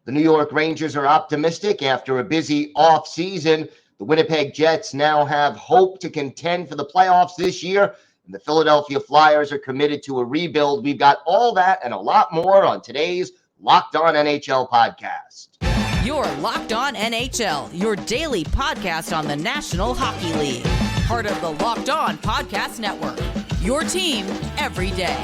The New York Rangers are optimistic after a busy offseason. The Winnipeg Jets now have hope to contend for the playoffs this year, and the Philadelphia Flyers are committed to a rebuild. We've got all that and a lot more on today's Locked On NHL podcast. You're Locked On NHL, your daily podcast on the National Hockey League. Part of the Locked On Podcast Network, your team every day.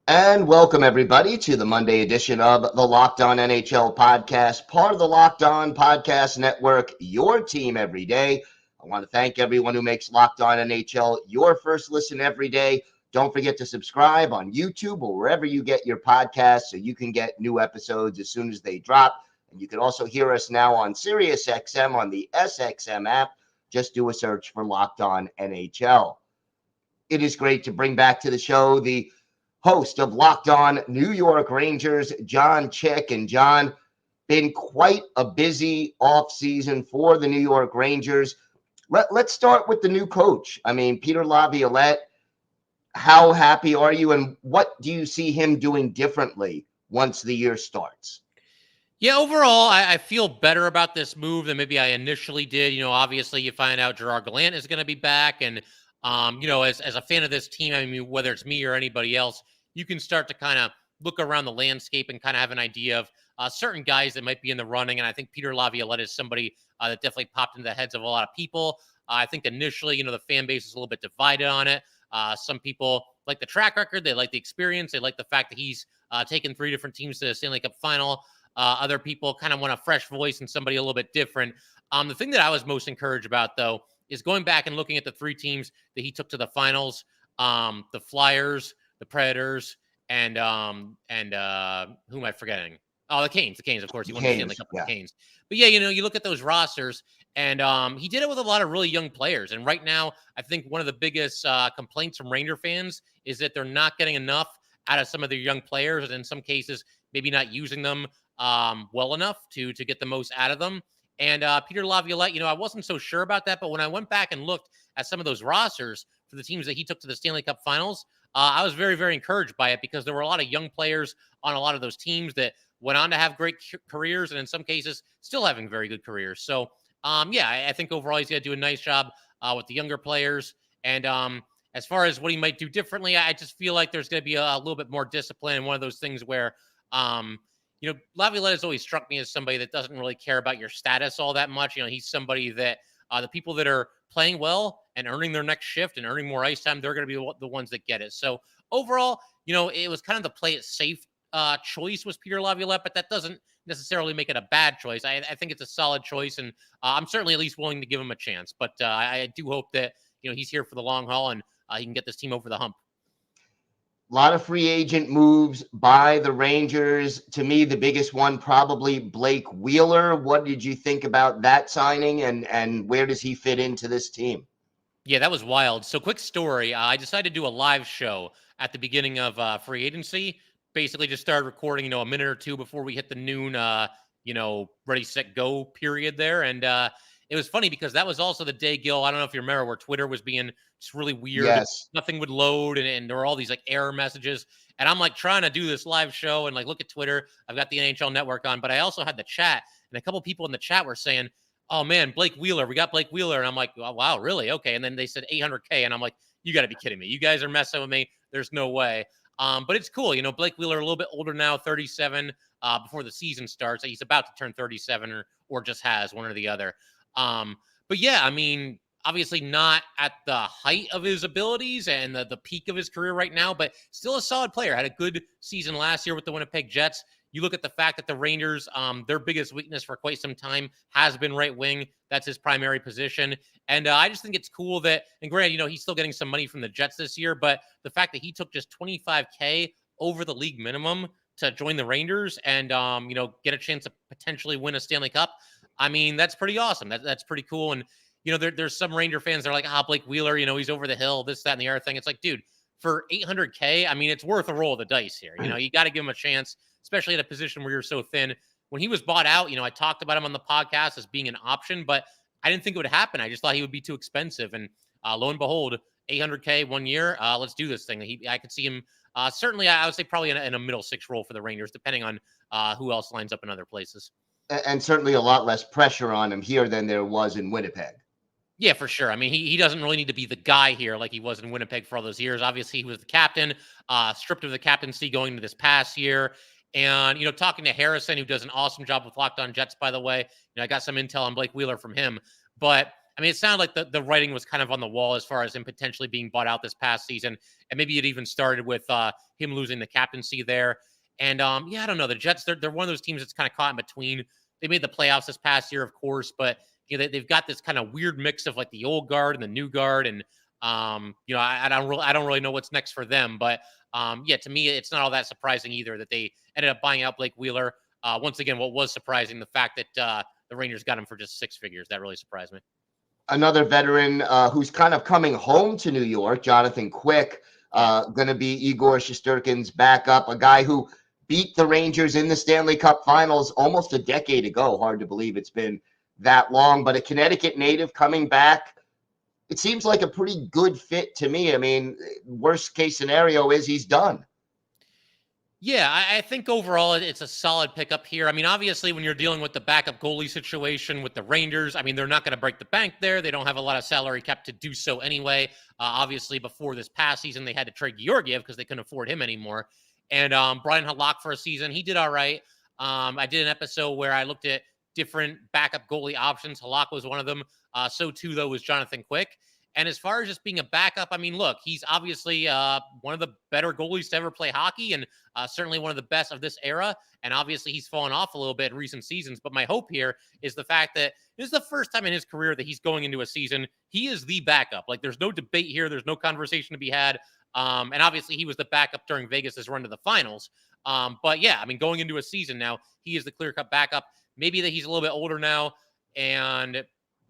And welcome, everybody, to the Monday edition of the Locked On NHL podcast, part of the Locked On Podcast Network, your team every day. I want to thank everyone who makes Locked On NHL your first listen every day. Don't forget to subscribe on YouTube or wherever you get your podcasts so you can get new episodes as soon as they drop. And you can also hear us now on SiriusXM on the SXM app. Just do a search for Locked On NHL. It is great to bring back to the show the host of Locked On New York Rangers, Jon Chik. And Jon, been quite a busy offseason for the New York Rangers. Let's start with the new coach. I mean, Peter Laviolette, how happy are you, and what do you see him doing differently once the year starts? Yeah, overall, I feel better about this move than maybe I initially did. Obviously, you find out Gerard Gallant is going to be back, and as a fan of this team, I mean, whether it's me or anybody else, you can start to kind of look around the landscape and kind of have an idea of certain guys that might be in the running. And I think Peter Laviolette is somebody that definitely popped into the heads of a lot of people. I think initially, the fan base is a little bit divided on it. Some people like the track record. They like the experience. They like the fact that he's taken 3 different teams to the Stanley Cup final. Other people kind of want a fresh voice and somebody a little bit different. The thing that I was most encouraged about, though, is going back and looking at the 3 teams that he took to the finals, the Flyers, the Predators, and who am I forgetting? Oh, the Canes, of course. He won the Stanley Cup with the Canes. But yeah, you look at those rosters, and he did it with a lot of really young players. And right now, I think one of the biggest complaints from Ranger fans is that they're not getting enough out of some of their young players, and in some cases, maybe not using them well enough to get the most out of them. And Peter Laviolette, I wasn't so sure about that, but when I went back and looked at some of those rosters for the teams that he took to the Stanley Cup finals, I was very, very encouraged by it because there were a lot of young players on a lot of those teams that went on to have great careers and in some cases still having very good careers. So, I think overall he's going to do a nice job with the younger players. And as far as what he might do differently, I just feel like there's going to be a little bit more discipline. And one of those things where, Laviolette has always struck me as somebody that doesn't really care about your status all that much. He's somebody that the people that are playing well and earning their next shift and earning more ice time, they're going to be the ones that get it. So overall, it was kind of the play it safe choice was Peter Laviolette, but that doesn't necessarily make it a bad choice. I think it's a solid choice, and I'm certainly at least willing to give him a chance. But I do hope that he's here for the long haul and he can get this team over the hump. A lot of free agent moves by the Rangers. To me, the biggest one probably Blake Wheeler. What did you think about that signing, and where does he fit into this team? Yeah, that was wild. So quick story. I decided to do a live show at the beginning of free agency. Basically just started recording, a minute or two before we hit the noon, ready, set, go period there. And it was funny because that was also the day, Gil, I don't know if you remember, where Twitter was being just really weird. Yes. Nothing would load and there were all these like error messages. And I'm like trying to do this live show and like look at Twitter. I've got the NHL Network on, but I also had the chat, and a couple people in the chat were saying, oh man, Blake Wheeler, we got Blake Wheeler. And I'm like, oh, wow, really? Okay. And then they said 800K. And I'm like, you got to be kidding me. You guys are messing with me. There's no way. But it's cool. Blake Wheeler, a little bit older now, 37 before the season starts. He's about to turn 37 or just has, one or the other. But yeah, I mean, obviously not at the height of his abilities and the peak of his career right now, but still a solid player. Had a good season last year with the Winnipeg Jets. You look at the fact that the Rangers, their biggest weakness for quite some time has been right wing. That's his primary position. And I just think it's cool that, and granted, he's still getting some money from the Jets this year, but the fact that he took just $25K over the league minimum to join the Rangers and, get a chance to potentially win a Stanley Cup. I mean, that's pretty awesome. That's pretty cool. And, there's some Ranger fans that are like, Blake Wheeler, he's over the hill, this, that, and the other thing. It's like, dude, for $800K, I mean, it's worth a roll of the dice here. You got to give him a chance, especially at a position where you're so thin. When he was bought out, I talked about him on the podcast as being an option, but I didn't think it would happen. I just thought he would be too expensive. And lo and behold, $800K 1 year. Let's do this thing. I could see him certainly. I would say probably in a middle six role for the Rangers, depending on who else lines up in other places. And certainly a lot less pressure on him here than there was in Winnipeg. Yeah, for sure. I mean, he doesn't really need to be the guy here like he was in Winnipeg for all those years. Obviously, he was the captain, stripped of the captaincy going into this past year. And, talking to Harrison, who does an awesome job with Locked On Jets, by the way, I got some intel on Blake Wheeler from him. But, I mean, it sounded like the writing was kind of on the wall as far as him potentially being bought out this past season. And maybe it even started with him losing the captaincy there. And, I don't know. The Jets, they're one of those teams that's kind of caught in between. They made the playoffs this past year, of course, but they've got this kind of weird mix of like the old guard and the new guard, and I don't really know what's next for them. But to me, it's not all that surprising either that they ended up buying out Blake Wheeler. Once again, what was surprising, the fact that the Rangers got him for just six figures, that really surprised me. Another veteran who's kind of coming home to New York, Jonathan Quick, going to be Igor Shesterkin's backup, a guy who beat the Rangers in the Stanley Cup Finals almost a decade ago. Hard to believe it's been that long, but a Connecticut native coming back. It seems like a pretty good fit to me. I mean, worst case scenario is he's done. Yeah, I think overall it's a solid pickup here. I mean, obviously, when you're dealing with the backup goalie situation with the Rangers, I mean, they're not going to break the bank there. They don't have a lot of salary cap to do so anyway. Obviously, before this past season, they had to trade Georgiev because they couldn't afford him anymore. And Brian Hellebuyck for a season, he did all right. I did an episode where I looked at different backup goalie options. Hellebuyck was one of them. So too, though, was Jonathan Quick. And as far as just being a backup, I mean, look, he's obviously one of the better goalies to ever play hockey, and certainly one of the best of this era. And obviously, he's fallen off a little bit in recent seasons. But my hope here is the fact that this is the first time in his career that he's going into a season. He is the backup. Like, there's no debate here. There's no conversation to be had. And obviously, he was the backup during Vegas's run to the finals. But yeah, I mean, going into a season now, he is the clear-cut backup. Maybe that he's a little bit older now, and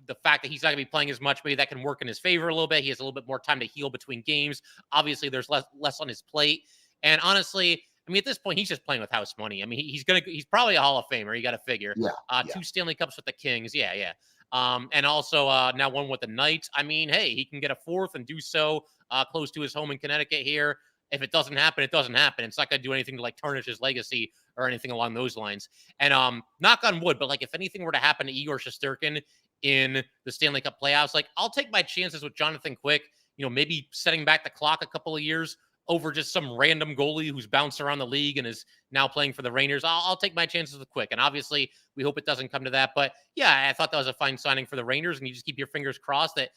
the fact that he's not going to be playing as much, maybe that can work in his favor a little bit. He has a little bit more time to heal between games. Obviously, there's less on his plate. And honestly, I mean, at this point, he's just playing with house money. I mean, he's probably a Hall of Famer. You got to figure. Yeah. 2 Stanley Cups with the Kings. Yeah. And also now one with the Knights. I mean, hey, he can get a 4th and do so close to his home in Connecticut here. If it doesn't happen, it doesn't happen. It's not going to do anything to like tarnish his legacy or anything along those lines. And knock on wood, but like if anything were to happen to Igor Shesterkin in the Stanley Cup playoffs, like I'll take my chances with Jonathan Quick, maybe setting back the clock a couple of years over just some random goalie who's bounced around the league and is now playing for the Rangers. I'll take my chances with Quick. And obviously we hope it doesn't come to that, but yeah, I thought that was a fine signing for the Rangers, and you just keep your fingers crossed that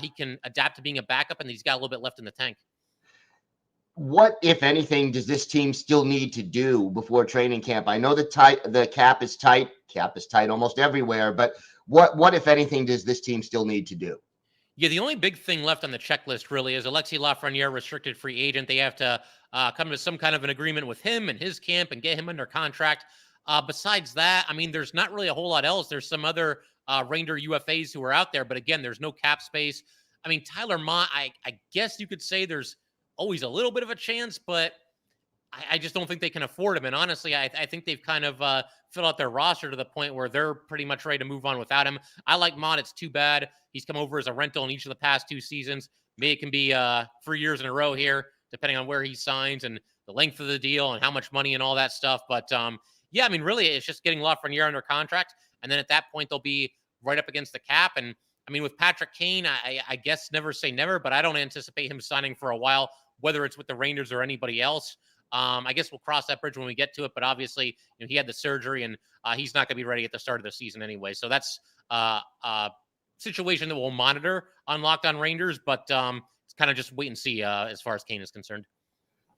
he can adapt to being a backup and he's got a little bit left in the tank. What, if anything, does this team still need to do before training camp? I know the cap is tight. Cap is tight almost everywhere, but what, if anything, does this team still need to do? Yeah, the only big thing left on the checklist really is Alexis Lafreniere, restricted free agent. They have to come to some kind of an agreement with him and his camp and get him under contract. Besides that, I mean, there's not really a whole lot else. There's some other Ranger UFAs who are out there, but again, there's no cap space. I mean, Tyler Mott, I guess you could say there's always a little bit of a chance, but I just don't think they can afford him. And honestly, I think they've kind of filled out their roster to the point where they're pretty much ready to move on without him. I like Mott. It's too bad he's come over as a rental in each of the past 2 seasons. Maybe it can be 3 years in a row here, depending on where he signs and the length of the deal and how much money and all that stuff. But yeah, I mean, really, it's just getting Lafreniere under contract. And then at that point, they'll be right up against the cap. And I mean, with Patrick Kane, I guess never say never, but I don't anticipate him signing for a while, whether it's with the Rangers or anybody else. I guess we'll cross that bridge when we get to it. But obviously, he had the surgery, and he's not going to be ready at the start of the season anyway. So that's a situation that we'll monitor on Locked On Rangers. But it's kind of just wait and see as far as Kane is concerned.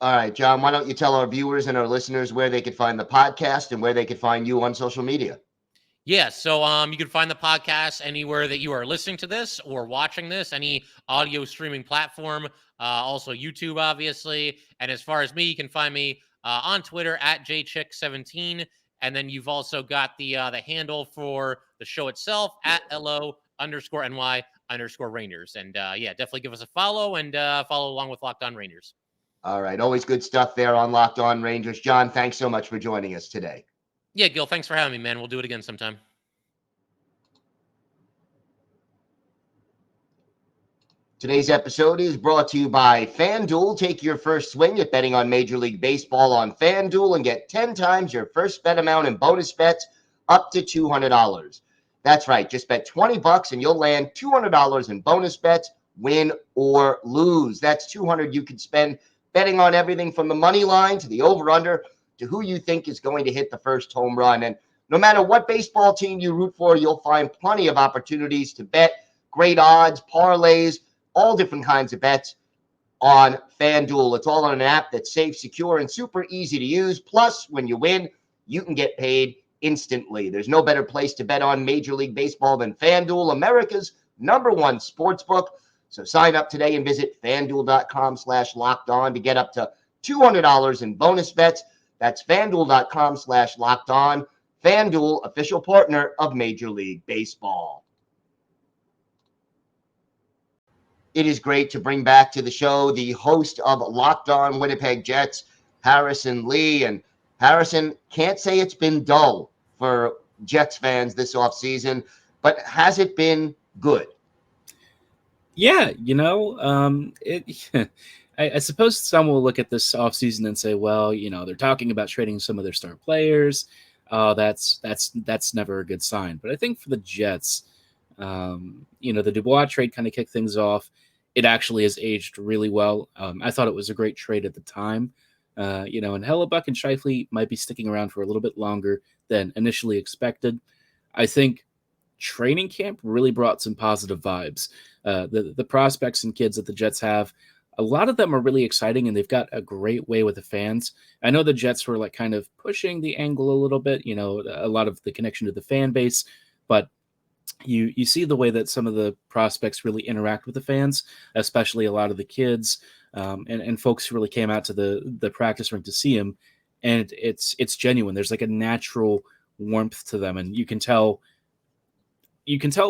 All right, John, why don't you tell our viewers and our listeners where they could find the podcast and where they could find you on social media? Yeah, so you can find the podcast anywhere that you are listening to this or watching this, any audio streaming platform, also YouTube, obviously. And as far as me, you can find me on Twitter at JChik17. And then you've also got the handle for the show itself at LO_NY_Rangers. And yeah, definitely give us a follow and follow along with Locked On Rangers. All right, always good stuff there on Locked On Rangers. John, thanks so much for joining us today. Yeah, Gil, thanks for having me, man. We'll do it again sometime. Today's episode is brought to you by FanDuel. Take your first swing at betting on Major League Baseball on FanDuel and get 10 times your first bet amount in bonus bets up to $200. That's right. Just bet $20 and you'll land $200 in bonus bets, win or lose. That's $200 you can spend betting on everything from the money line to the over-under to who you think is going to hit the first home run. And no matter what baseball team you root for, you'll find plenty of opportunities to bet, great odds, parlays, all different kinds of bets on FanDuel. It's all on an app that's safe, secure, and super easy to use. Plus, when you win, you can get paid instantly. There's no better place to bet on Major League Baseball than FanDuel, America's #1 sportsbook. So sign up today and visit FanDuel.com/LockedOn to get up to $200 in bonus bets. That's FanDuel.com/LockedOn. FanDuel, official partner of Major League Baseball. It is great to bring back to the show the host of Locked On Winnipeg Jets, Harrison Lee. And Harrison, can't say it's been dull for Jets fans this offseason, but has it been good? Yeah, I suppose some will look at this offseason and say, well, they're talking about trading some of their star players. That's never a good sign. But I think for the Jets, the Dubois trade kind of kicked things off. It actually has aged really well. I thought it was a great trade at the time. And Hellebuyck and Scheifele might be sticking around for a little bit longer than initially expected. I think training camp really brought some positive vibes. The prospects and kids that the Jets have, a lot of them are really exciting, and they've got a great way with the fans. I know the Jets were kind of pushing the angle a little bit, a lot of the connection to the fan base, but you see the way that some of the prospects really interact with the fans, especially a lot of the kids and folks who really came out to the practice rink to see him, and it's genuine. There's like a natural warmth to them, and you can tell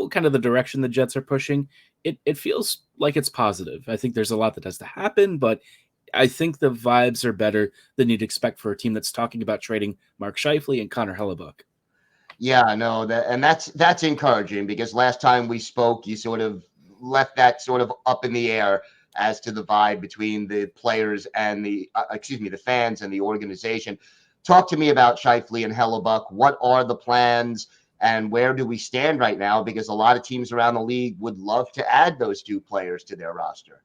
kind of the direction the Jets are pushing. It feels like it's positive. I think there's a lot that has to happen, but I think the vibes are better than you'd expect for a team that's talking about trading Mark Scheifele and Connor Hellebuyck. Yeah, no, that's encouraging, because last time we spoke, you sort of left that sort of up in the air as to the vibe between the players and the fans and the organization. Talk to me about Scheifele and Hellebuyck. What are the plans, and where do we stand right now? Because a lot of teams around the league would love to add those two players to their roster.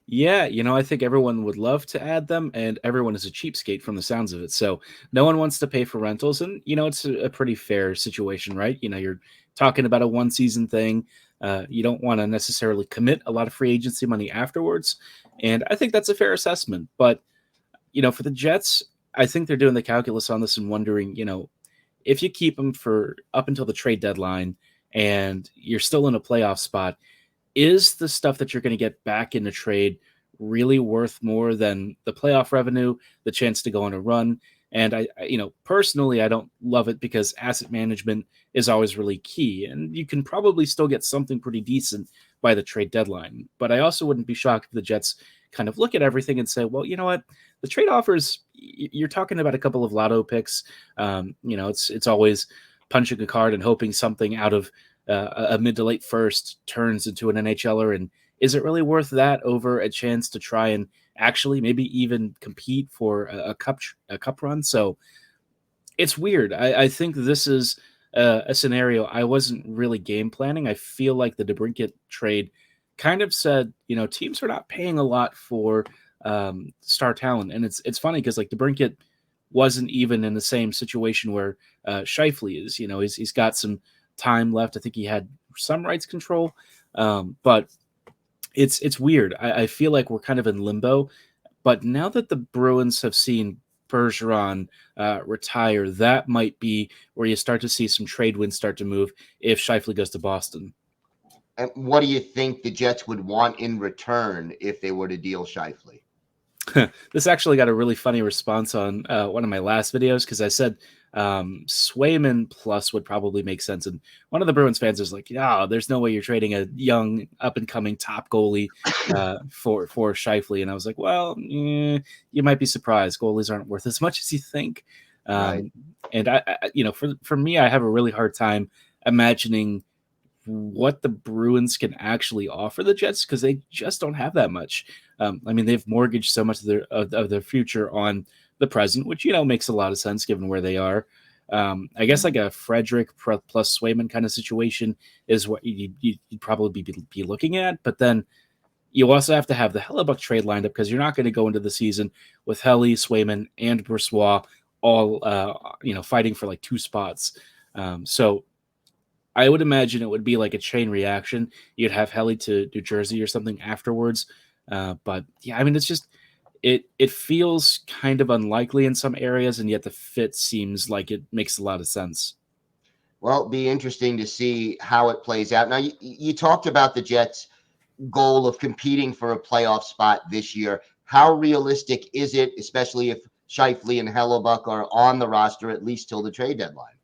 Yeah, I think everyone would love to add them, and everyone is a cheapskate from the sounds of it. So no one wants to pay for rentals, and it's a pretty fair situation, right? You're talking about a one-season thing. You don't want to necessarily commit a lot of free agency money afterwards, and I think that's a fair assessment. But for the Jets, I think they're doing the calculus on this and wondering, if you keep them for up until the trade deadline and you're still in a playoff spot, is the stuff that you're going to get back in the trade really worth more than the playoff revenue, the chance to go on a run? And I personally, I don't love it, because asset management is always really key, and you can probably still get something pretty decent by the trade deadline. But I also wouldn't be shocked if the Jets kind of look at everything and say, well, you know what, the trade offers, you're talking about a couple of lotto picks. It's always punching a card and hoping something out of a mid to late first turns into an NHLer, and is it really worth that over a chance to try and actually maybe even compete for a cup run? So it's weird. I think this is a scenario I wasn't really game planning. I feel like the DeBrincat trade kind of said, teams are not paying a lot for star talent, and it's funny because DeBrincat wasn't even in the same situation where Scheifele is. He's got some time left. I think he had some rights control, but it's weird. I feel like we're kind of in limbo. But now that the Bruins have seen Bergeron retire, that might be where you start to see some trade winds start to move if Scheifele goes to Boston. And what do you think the Jets would want in return if they were to deal Scheifele? This actually got a really funny response on one of my last videos, because I said Swayman plus would probably make sense. And one of the Bruins fans was like, yeah, there's no way you're trading a young up-and-coming top goalie for Scheifele. And I was like, well, you might be surprised. Goalies aren't worth as much as you think. Right. And, for me, I have a really hard time imagining what the Bruins can actually offer the Jets, because they just don't have that much. I mean, they've mortgaged so much of their future on the present, which, makes a lot of sense given where they are. I guess like a Frederick plus Swayman kind of situation is what you'd probably be looking at. But then you also have to have the Hellebuyck trade lined up, because you're not going to go into the season with Helly, Swayman, and Brissois all fighting for like 2 spots. So I would imagine it would be like a chain reaction. You'd have Helly to New Jersey or something afterwards. But yeah, I mean, it's just it feels kind of unlikely in some areas, and yet the fit seems like it makes a lot of sense. Well, it'll be interesting to see how it plays out. Now, you talked about the Jets' goal of competing for a playoff spot this year. How realistic is it, especially if Scheifele and Hellebuyck are on the roster at least till the trade deadline?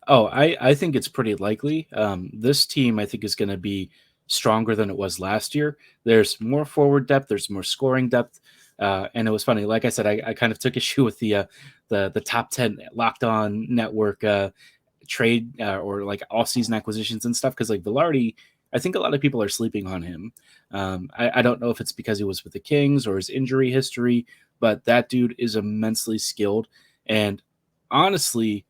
Oh, I think it's pretty likely. This team, I think, is going to be stronger than it was last year. There's more forward depth. There's more scoring depth. And it was funny. Like I said, I kind of took issue with the top 10 Locked On Network trade or like off-season acquisitions and stuff, because like Velarde, I think a lot of people are sleeping on him. I don't know if it's because he was with the Kings or his injury history, but that dude is immensely skilled. And honestly,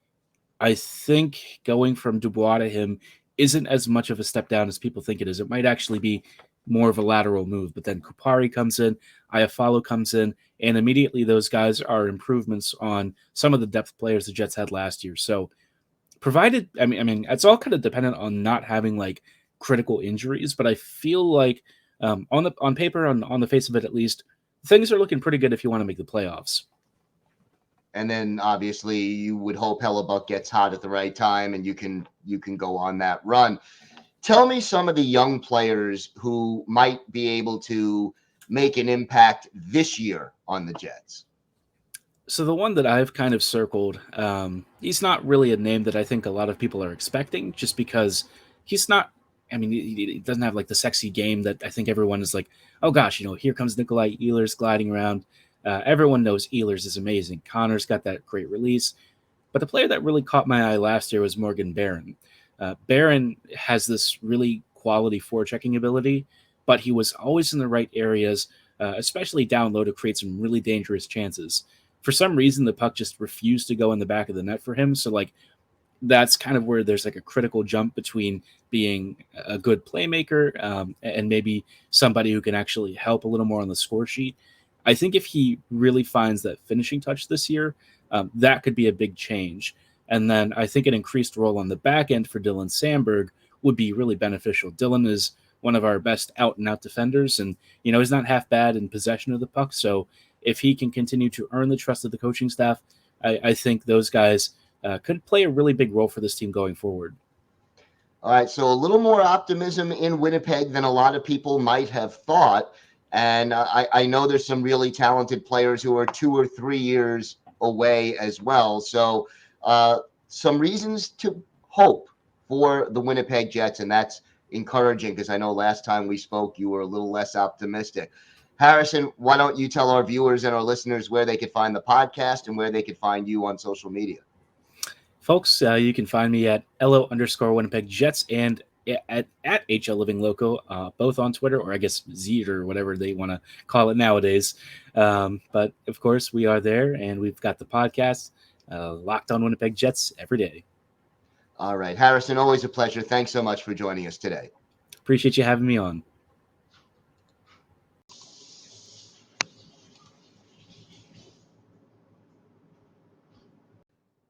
I think going from Dubois to him isn't as much of a step down as people think it is. It might actually be more of a lateral move. But then Kupari comes in, Iafallo comes in, and immediately those guys are improvements on some of the depth players the Jets had last year. So provided, I mean, it's all kind of dependent on not having like critical injuries, but I feel like on paper, on the face of it at least, things are looking pretty good if you want to make the playoffs. And then obviously you would hope Hellebuyck gets hot at the right time and you can go on that run. Tell me some of the young players who might be able to make an impact this year on the Jets. So the one that I've kind of circled, he's not really a name that I think a lot of people are expecting, just because he's not. I mean, he doesn't have like the sexy game that I think everyone is like, oh gosh, here comes Nikolai Ehlers gliding around. Everyone knows Ehlers is amazing. Connor's got that great release. But the player that really caught my eye last year was Morgan Barron. Barron has this really quality forechecking ability, but he was always in the right areas, especially down low, to create some really dangerous chances. For some reason, the puck just refused to go in the back of the net for him. So, like, that's kind of where there's like a critical jump between being a good playmaker and maybe somebody who can actually help a little more on the score sheet. I think if he really finds that finishing touch this year, that could be a big change. And then I think an increased role on the back end for Dylan Sandberg would be really beneficial. Dylan is one of our best out-and-out defenders, and, he's not half bad in possession of the puck. So if he can continue to earn the trust of the coaching staff, I think those guys could play a really big role for this team going forward. All right, so a little more optimism in Winnipeg than a lot of people might have thought. And I know there's some really talented players who are 2 or 3 years away as well. So some reasons to hope for the Winnipeg Jets, and that's encouraging, because I know last time we spoke, you were a little less optimistic. Harrison, why don't you tell our viewers and our listeners where they could find the podcast and where they could find you on social media? Folks, you can find me at LO_Winnipeg Jets and at HL Living Loco, both on Twitter, or I guess Z or whatever they want to call it nowadays. But of course, we are there, and we've got the podcast, Locked On Winnipeg Jets, every day. All right, Harrison, always a pleasure. Thanks so much for joining us today. Appreciate you having me on.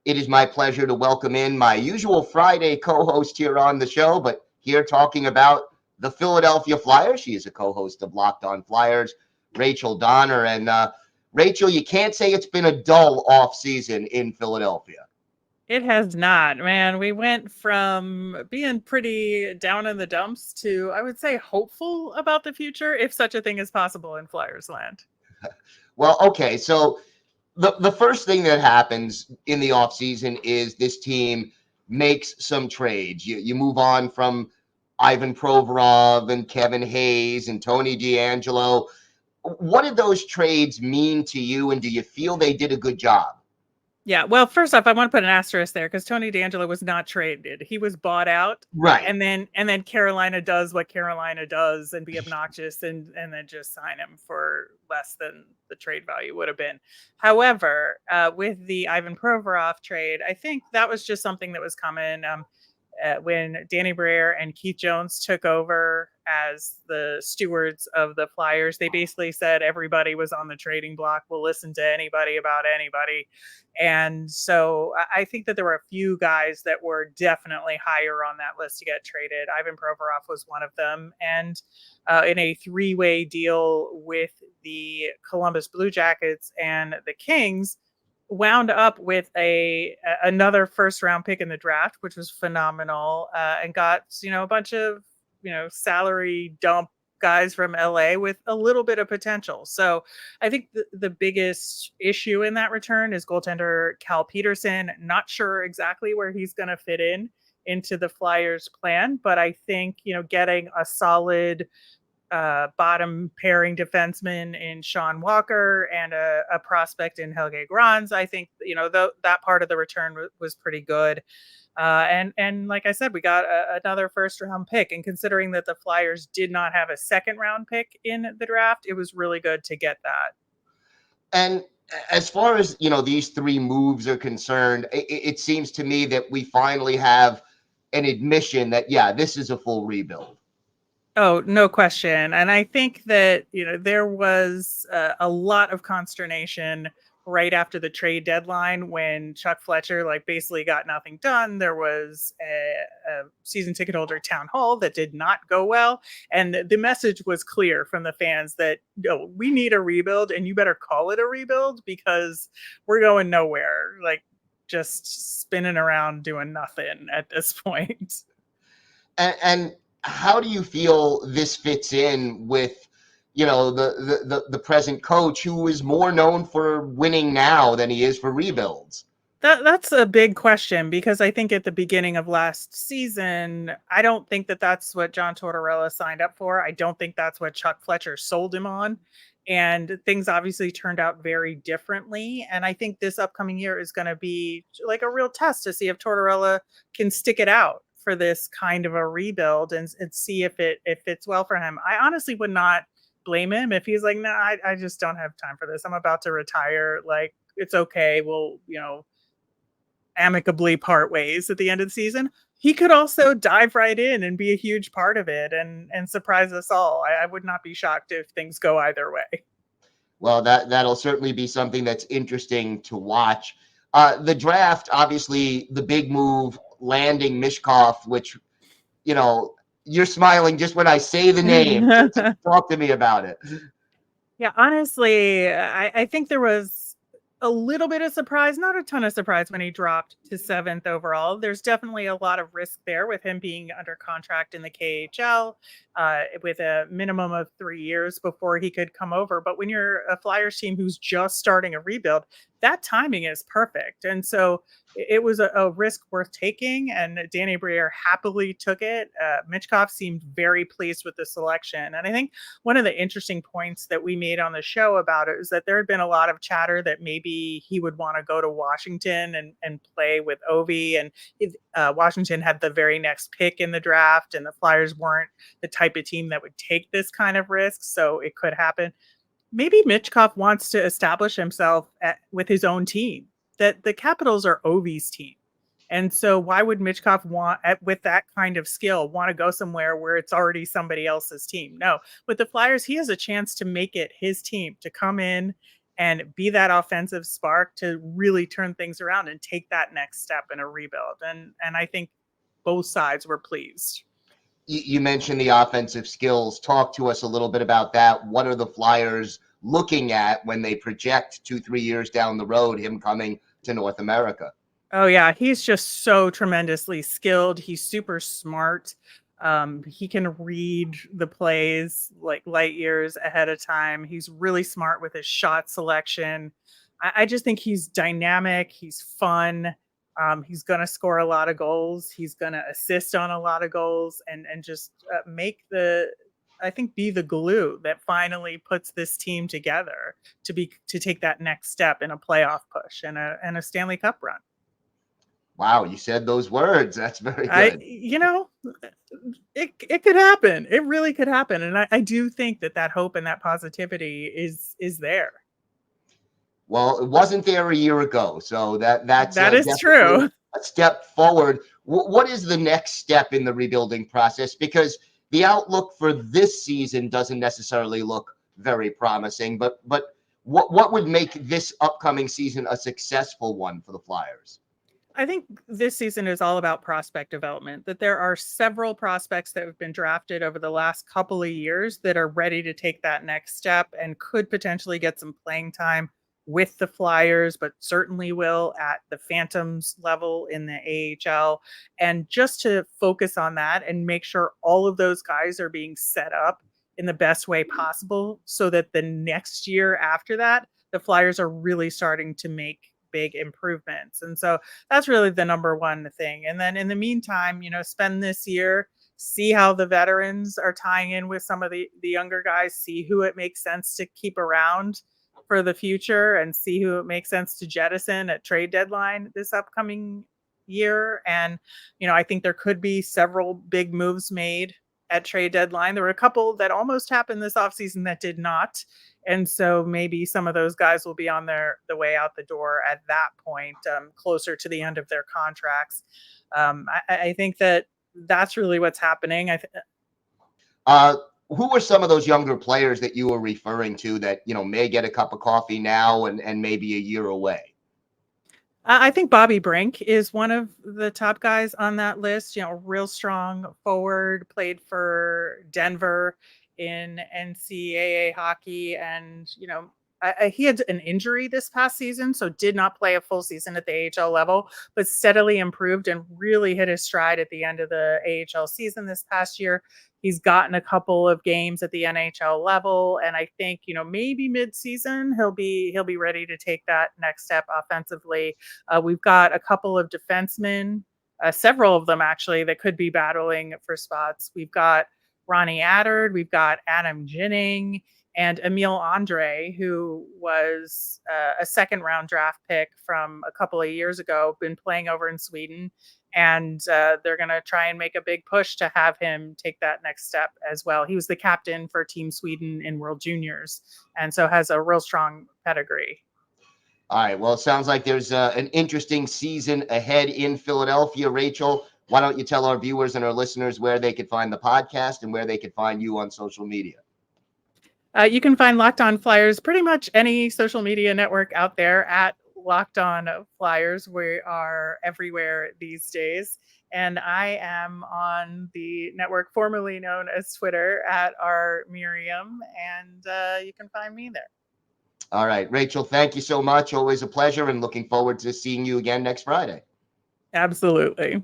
It is my pleasure to welcome in my usual Friday co-host here on the show, but here talking about the Philadelphia Flyers. She is a co-host of Locked On Flyers, Rachel Donner. And Rachel, you can't say it's been a dull offseason in Philadelphia. It has not, man. We went from being pretty down in the dumps to, I would say, hopeful about the future, if such a thing is possible in Flyers land. Well, okay, so the first thing that happens in the offseason is this team makes some trades. You move on from Ivan Provorov and Kevin Hayes and Tony DeAngelo. What did those trades mean to you, and do you feel they did a good job? Yeah, well, first off, I want to put an asterisk there because Tony D'Angelo was not traded. He was bought out, Right. and then Carolina does what Carolina does and be obnoxious and then just sign him for less than the trade value would have been. However, with the Ivan Provorov trade, I think that was just something that was coming. When Danny Briere and Keith Jones took over as the stewards of the Flyers, they basically said everybody was on the trading block. We'll listen to anybody about anybody. And so I think that there were a few guys that were definitely higher on that list to get traded. Ivan Provorov was one of them. And in a three-way deal with the Columbus Blue Jackets and the Kings, wound up with another first round pick in the draft, which was phenomenal, and got a bunch of salary dump guys from LA with a little bit of potential. So I think the biggest issue in that return is goaltender Cal Peterson. Not sure exactly where he's going to fit into the Flyers plan, but I think getting a solid bottom pairing defenseman in Sean Walker and a prospect in Helge Grans. I think that part of the return was pretty good. And like I said, we got another first round pick. And considering that the Flyers did not have a second round pick in the draft, it was really good to get that. And as far as these three moves are concerned, it seems to me that we finally have an admission that this is a full rebuild. Oh, no question. And I think that, there was a lot of consternation right after the trade deadline when Chuck Fletcher basically got nothing done. There was a season ticket holder town hall that did not go well. And the message was clear from the fans that we need a rebuild and you better call it a rebuild because we're going nowhere. Just spinning around doing nothing at this point. And how do you feel this fits in with the present coach, who is more known for winning now than he is for rebuilds? That's a big question because I think at the beginning of last season, I don't think that that's what John Tortorella signed up for. I don't think that's what Chuck Fletcher sold him on. And things obviously turned out very differently. And I think this upcoming year is going to be a real test to see if Tortorella can stick it out for this kind of a rebuild and see if it fits well for him. I honestly would not blame him if he's like, no, I just don't have time for this. I'm about to retire. It's okay. We'll, amicably part ways at the end of the season. He could also dive right in and be a huge part of it and surprise us all. I would not be shocked if things go either way. Well, that'll certainly be something that's interesting to watch. The draft, obviously, the big move, landing Michkov, which, you're smiling just when I say the name. So talk to me about it. Yeah, honestly, I think there was a little bit of surprise, not a ton of surprise when he dropped to 7th overall. There's definitely a lot of risk there with him being under contract in the KHL with a minimum of 3 years before he could come over. But when you're a Flyers team who's just starting a rebuild, that timing is perfect. And so it was a risk worth taking, and Danny Briere happily took it. Michkov seemed very pleased with the selection. And I think one of the interesting points that we made on the show about it is that there had been a lot of chatter that maybe he would want to go to Washington and play with Ovi. And Washington had the very next pick in the draft, and the Flyers weren't the type of team that would take this kind of risk. So it could happen. Maybe Michkov wants to establish himself with his own team. That the Capitals are Ovi's team. And so why would Michkov with that kind of skill, want to go somewhere where it's already somebody else's team? No, with the Flyers, he has a chance to make it his team, to come in and be that offensive spark to really turn things around and take that next step in a rebuild. And I think both sides were pleased. You mentioned the offensive skills. Talk to us a little bit about that. What are the Flyers looking at when they project 2-3 years down the road, him coming to North America? Oh yeah, he's just so tremendously skilled. He's super smart. He can read the plays light years ahead of time. He's really smart with his shot selection. I just think he's dynamic. He's fun. He's going to score a lot of goals. He's going to assist on a lot of goals and just make the I think, be the glue that finally puts this team together to take that next step in a playoff push and a Stanley Cup run. Wow, you said those words. That's very good. It could happen. It really could happen, and I do think that hope and that positivity is there. Well, it wasn't there a year ago, so that's That is definitely true. a step forward. What is the next step in the rebuilding process? Because the outlook for this season doesn't necessarily look very promising, but what would make this upcoming season a successful one for the Flyers? I think this season is all about prospect development, that there are several prospects that have been drafted over the last couple of years that are ready to take that next step and could potentially get some playing time with the Flyers, but certainly will at the Phantoms level in the AHL. And just to focus on that and make sure all of those guys are being set up in the best way possible so that the next year after that, the Flyers are really starting to make big improvements. And so that's really the number one thing. And then in the meantime, spend this year, see how the veterans are tying in with some of the younger guys, see who it makes sense to keep around for the future, and see who it makes sense to jettison at trade deadline this upcoming year. And, I think there could be several big moves made at trade deadline. There were a couple that almost happened this offseason that did not. And so maybe some of those guys will be on the way out the door at that point, closer to the end of their contracts. I think that's really what's happening. Who are some of those younger players that you were referring to that may get a cup of coffee now and maybe a year away? I think Bobby Brink is one of the top guys on that list. Real strong forward, played for Denver in NCAA hockey, and he had an injury this past season, so did not play a full season at the AHL level, but steadily improved and really hit his stride at the end of the AHL season this past year. He's gotten a couple of games at the NHL level, and I think maybe mid-season he'll be ready to take that next step offensively. We've got a couple of defensemen, several of them actually, that could be battling for spots. We've got Ronnie Attard, we've got Adam Ginning, and Emil Andre, who was a second-round draft pick from a couple of years ago, been playing over in Sweden. And they're going to try and make a big push to have him take that next step as well. He was the captain for Team Sweden in World Juniors, and so has a real strong pedigree. All right. Well, it sounds like there's an interesting season ahead in Philadelphia. Rachel, why don't you tell our viewers and our listeners where they could find the podcast and where they could find you on social media? You can find Locked On Flyers pretty much any social media network out there at Locked On Flyers. We are everywhere these days. And I am on the network formerly known as Twitter at @rmiriam, and you can find me there. All right. Rachel, thank you so much. Always a pleasure, and looking forward to seeing you again next Friday. Absolutely.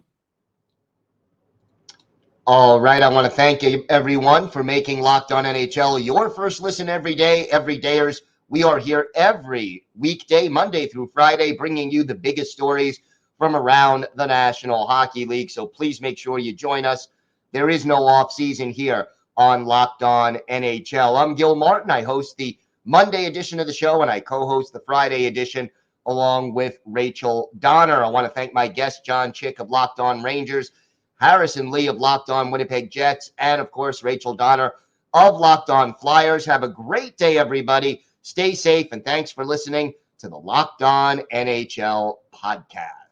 All right. I want to thank everyone for making Locked On NHL your first listen every day. Everydayers, we are here every weekday, Monday through Friday, bringing you the biggest stories from around the National Hockey League. So please make sure you join us. There is no off season here on Locked On NHL. I'm Gil Martin. I host the Monday edition of the show, and I co-host the Friday edition along with Rachel Donner. I want to thank my guest, Jon Chik of Locked On Rangers, Harrison Lee of Locked On Winnipeg Jets, and of course, Rachel Donner of Locked On Flyers. Have a great day, everybody. Stay safe, and thanks for listening to the Locked On NHL podcast.